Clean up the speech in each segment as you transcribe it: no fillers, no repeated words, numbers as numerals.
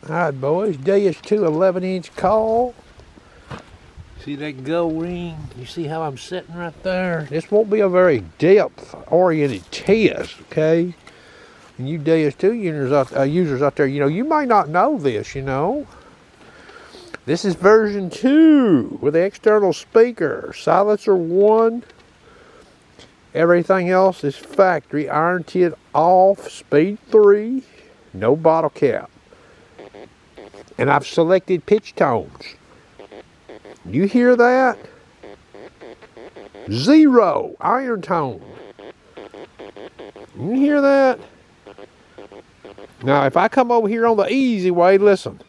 Alright boys, Deus 2 11-inch coil. See that gold ring? You see how I'm sitting right there? This won't be a very depth-oriented test, okay? And you Deus 2 users out there, you might not know this, This is version 2 with the external speaker, silencer 1. Everything else is factory, iron tip off, speed 3, no bottle cap. And I've selected pitch tones. You hear that? 0, iron tone. You hear that? Now, if I come over here on the easy way, listen.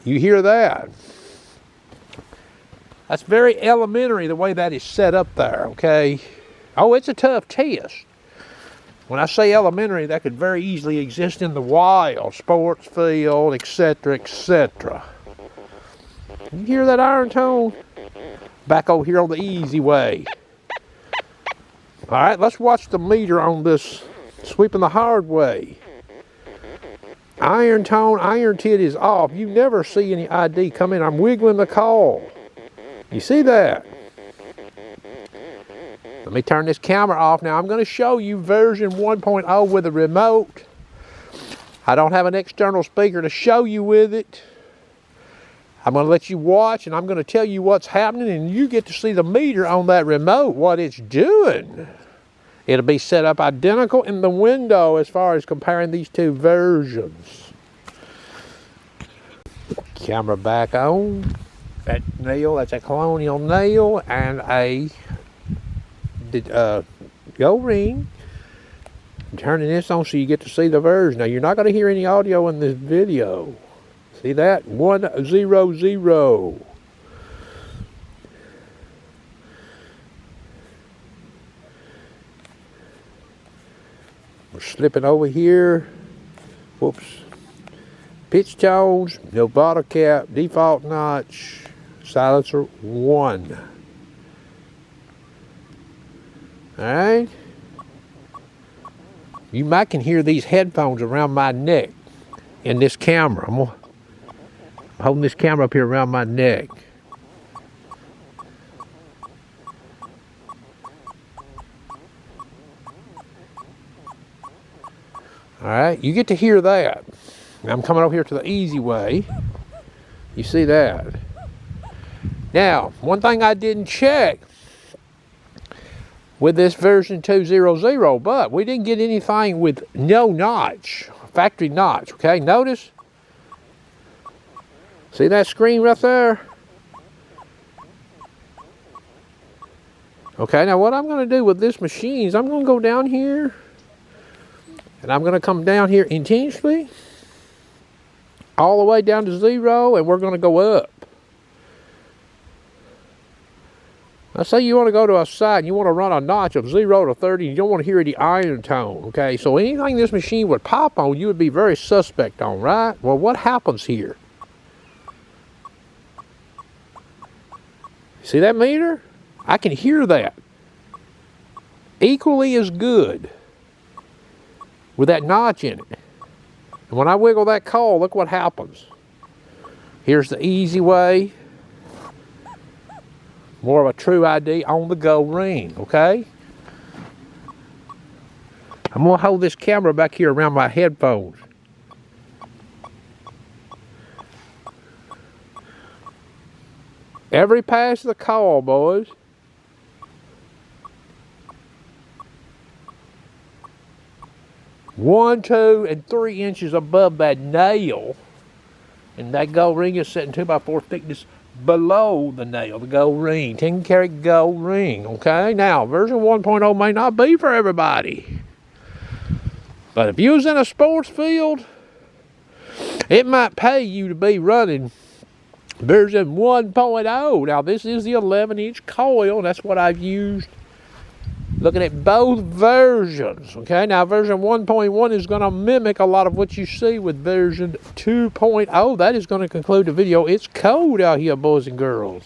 You hear that? That's very elementary the way that is set up there, okay? Oh, it's a tough test. When I say elementary, that could very easily exist in the wild, sports field, etc., etc. You hear that iron tone? Back over here on the easy way. All right, let's watch the meter on this sweeping the hard way. Iron tone, iron tit is off. You never see any ID come in. I'm wiggling the coil. You see that? Let me turn this camera off. Now I'm going to show you version 1.0 with a remote. I don't have an external speaker to show you with it. I'm going to let you watch and I'm going to tell you what's happening and you get to see the meter on that remote, what it's doing. It'll be set up identical in the window as far as comparing these two versions. Camera back on. That nail, that's a colonial nail and a gold ring. I'm turning this on so you get to see the version. Now you're not going to hear any audio in this video. See that? 100. We're slipping over here. Whoops. Pitch tones, no bottle cap, default notch, silencer 1. Alright? You might can hear these headphones around my neck in this camera. I'm holding this camera up here around my neck. Alright, you get to hear that. Now I'm coming over here to the easy way. You see that? Now, one thing I didn't check with this version 2.0.0, but we didn't get anything with no notch, factory notch, okay? Notice? See that screen right there? Okay, now what I'm going to do with this machine is I'm going to go down here and I'm going to come down here intentionally all the way down to 0 and we're going to go up. Let's say you want to go to a site and you want to run a notch of 0 to 30 and you don't want to hear any iron tone, okay? So anything this machine would pop on, you would be very suspect on, right? Well, what happens here? See that meter? I can hear that. Equally as good with that notch in it. And when I wiggle that coil, look what happens. Here's the easy way. More of a true ID on the gold ring, okay? I'm going to hold this camera back here around my headphones. Every pass of the coil, boys. One, 2, and 3 inches above that nail. And that gold ring is sitting 2x4 thickness below the nail, the gold ring, 10 karat gold ring, okay? Now, version 1.0 may not be for everybody. But if you was in a sports field, it might pay you to be running version 1.0. Now, this is the 11-inch coil. That's what I've used looking at both versions, okay? Now, version 1.1 is going to mimic a lot of what you see with version 2.0. That is going to conclude the video. It's cold out here, boys and girls.